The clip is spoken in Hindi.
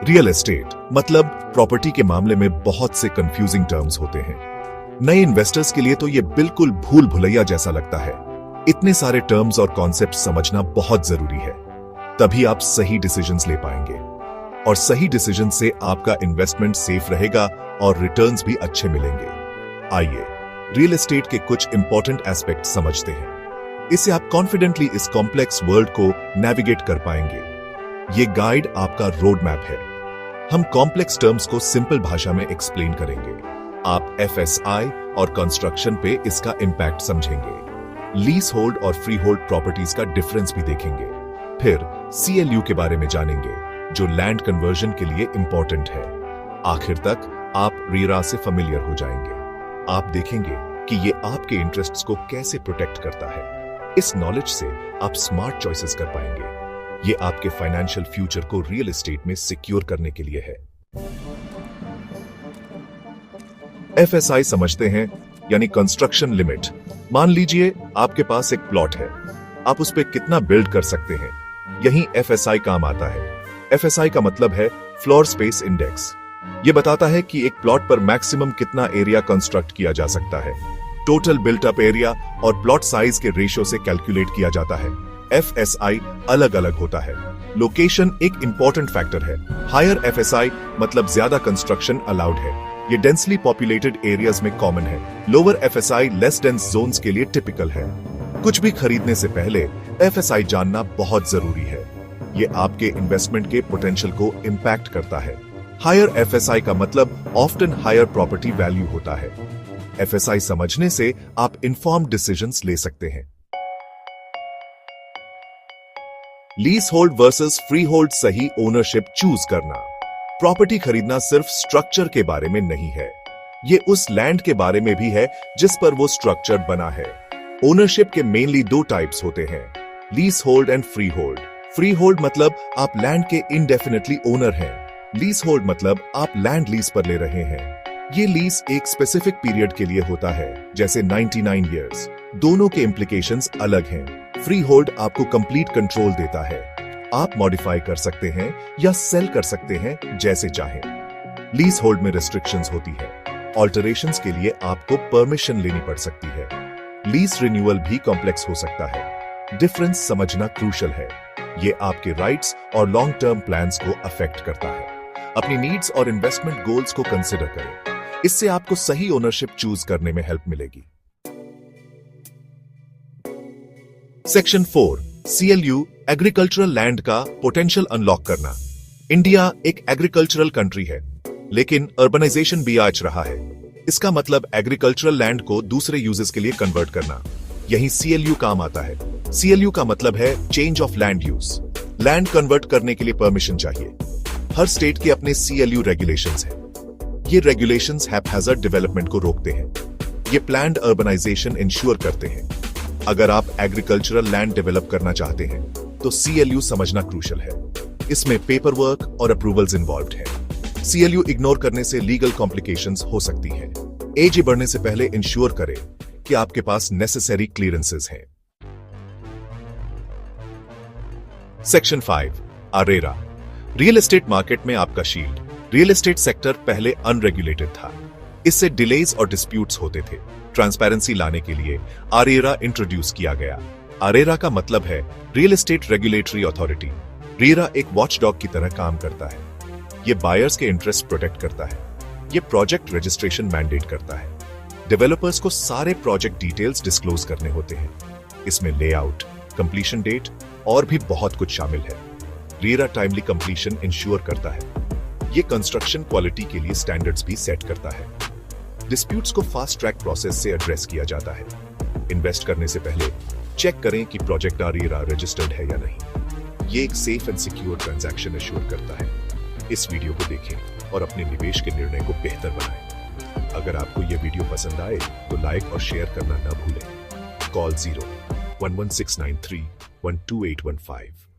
रियल एस्टेट मतलब प्रॉपर्टी के मामले में बहुत से कंफ्यूजिंग टर्म्स होते हैं। नए इन्वेस्टर्स के लिए तो ये बिल्कुल भूल भुलैया जैसा लगता है। इतने सारे टर्म्स और कॉन्सेप्ट समझना बहुत जरूरी है, तभी आप सही डिसीजंस ले पाएंगे और सही डिसीजन से आपका इन्वेस्टमेंट सेफ रहेगा और रिटर्न्स भी अच्छे मिलेंगे। आइए रियल एस्टेट के कुछ इंपॉर्टेंट एस्पेक्ट समझते हैं। इससे आप कॉन्फिडेंटली इस कॉम्प्लेक्स वर्ल्ड को नेविगेट कर पाएंगे। ये गाइड आपका रोड मैप है। हम कॉम्प्लेक्स टर्म्स को सिंपल भाषा में एक्सप्लेन करेंगे। आप एफएसआई और कंस्ट्रक्शन पे इसका इंपैक्ट समझेंगे। लीज होल्ड और फ्री होल्ड प्रॉपर्टीज का डिफरेंस भी देखेंगे। फिर सीएलयू के बारे में जानेंगे, जो लैंड कन्वर्जन के लिए इंपॉर्टेंट है। आखिर तक आप रीरा से फेमिलियर हो जाएंगे। आप देखेंगे कि ये आपके इंटरेस्ट्स को कैसे प्रोटेक्ट करता है। इस नॉलेज से आप स्मार्ट चॉइसेस कर पाएंगे। ये आपके फाइनेंशियल फ्यूचर को रियल एस्टेट में सिक्योर करने के लिए है। एफएसआई समझते हैं, यानी कंस्ट्रक्शन लिमिट। मान लीजिए आपके पास एक प्लॉट है, आप उस पर कितना बिल्ड कर सकते हैं, यही एफएसआई काम आता है। एफएसआई का मतलब है फ्लोर स्पेस इंडेक्स। ये बताता है कि एक प्लॉट पर मैक्सिमम कितना एरिया कंस्ट्रक्ट किया जा सकता है। टोटल बिल्ट अप एरिया और प्लॉट साइज के रेशियो से कैलकुलेट किया जाता है। एफएसआई अलग अलग होता है। लोकेशन एक इंपॉर्टेंट फैक्टर है। हायर एफएसआई मतलब ज्यादा कंस्ट्रक्शन अलाउड है। ये डेंसली पॉपुलेटेड एरियाज में कॉमन है। Lower FSI less dense zones के लिए टिपिकल है। कुछ भी खरीदने से पहले एफएसआई जानना बहुत जरूरी है। ये आपके इन्वेस्टमेंट के पोटेंशियल को इंपैक्ट करता है। हायर एफएसआई का मतलब ऑफ्टन हायर प्रॉपर्टी वैल्यू होता है। एफएसआई समझने से आप इन्फॉर्म्ड डिसीजंस ले सकते हैं। Lease hold versus free hold सही ओनरशिप चूज करना। प्रॉपर्टी खरीदना सिर्फ स्ट्रक्चर के बारे में नहीं है, ये उस लैंड के बारे में भी है जिस पर वो स्ट्रक्चर बना है। ओनरशिप के मेनली दो टाइप्स होते हैं, lease hold and free hold. Free hold मतलब आप लैंड के इनडेफिनेटली ओनर हैं। लीज होल्ड मतलब आप लैंड लीज पर ले रहे हैं। ये लीज एक स्पेसिफिक पीरियड के लिए होता है, जैसे 99 इयर्स। दोनों के इम्प्लीकेशंस अलग हैं। फ्री होल्ड आपको कंप्लीट कंट्रोल देता है। आप मॉडिफाई कर सकते हैं या सेल कर सकते हैं जैसे चाहें। लीज होल्ड में रिस्ट्रिक्शंस होती है। ऑल्टरेशंस के लिए आपको परमिशन लेनी पड़ सकती है। लीज रिन्यूअल भी कॉम्प्लेक्स हो सकता है। डिफरेंस समझना क्रूशियल है। ये आपके राइट्स और लॉन्ग टर्म प्लान्स को अफेक्ट करता है। अपनी नीड्स और इन्वेस्टमेंट गोल्स को कंसिडर करें। इससे आपको सही ओनरशिप चूज करने में हेल्प मिलेगी। सेक्शन 4 सीएलयू एग्रीकल्चरल लैंड का पोटेंशियल अनलॉक करना। इंडिया एक एग्रीकल्चरल कंट्री है, लेकिन अर्बनाइजेशन भी आज रहा है। इसका मतलब एग्रीकल्चरल लैंड को दूसरे यूजेस के लिए कन्वर्ट करना। यही सीएलयू काम आता है। सीएलयू का मतलब है change of land use. Land convert करने के लिए परमिशन चाहिए। हर स्टेट के अपने सीएलयू रेगुलेशंस हैं। ये रेगुलेशंस हैपहैजर्ड डेवलपमेंट को रोकते हैं। ये प्लान्ड अर्बनाइजेशन इंश्योर करते हैं। अगर आप एग्रीकल्चरल लैंड डेवलप करना चाहते हैं तो सीएलयू समझना क्रूशियल है। इसमें पेपर वर्क और अप्रूवल्स इन्वॉल्व्ड है। सीएलयू इग्नोर करने से लीगल कॉम्प्लिकेशंस हो सकती हैं। एज बढ़ने से पहले इंश्योर करें कि आपके पास नेसेसरी क्लियरेंसेस हैं। Section 5 Arera real estate market में आपका शील्ड। रियल एस्टेट सेक्टर पहले अनरेगुलेटेड था। इससे डिलेज और डिस्प्यूट्स होते थे। ट्रांसपेरेंसी लाने के लिए आरेरा इंट्रोड्यूस किया गया। आरेरा का मतलब है real estate regulatory authority. RERA एक वॉचडॉग की तरह काम करता है। ये बायर्स के इंटरेस्ट प्रोटेक्ट करता है। ये प्रोजेक्ट रजिस्ट्रेशन मैंडेट करता है। डेवलपर्स को सारे प्रोजेक्ट डिटेल्स डिस्क्लोज करने होते हैं। इसमें लेआउट, कंप्लीशन डेट और भी बहुत कुछ शामिल है। रेरा टाइमली कंप्लीशन इंश्योर करता है। ये कंस्ट्रक्शन क्वालिटी के लिए स्टैंडर्ड्स भी सेट करता है। डिस्प्यूट्स को फास्ट ट्रैक प्रोसेस से एड्रेस किया जाता है। इन्वेस्ट करने से पहले चेक करें कि प्रोजेक्ट आरेरा रजिस्टर्ड है या नहीं। ये एक safe and secure transaction assure करता है। इस वीडियो को देखें और अपने निवेश के निर्णय को बेहतर बनाएं। अगर आपको यह वीडियो पसंद आए तो लाइक और शेयर करना न भूलें। कॉल 01169312815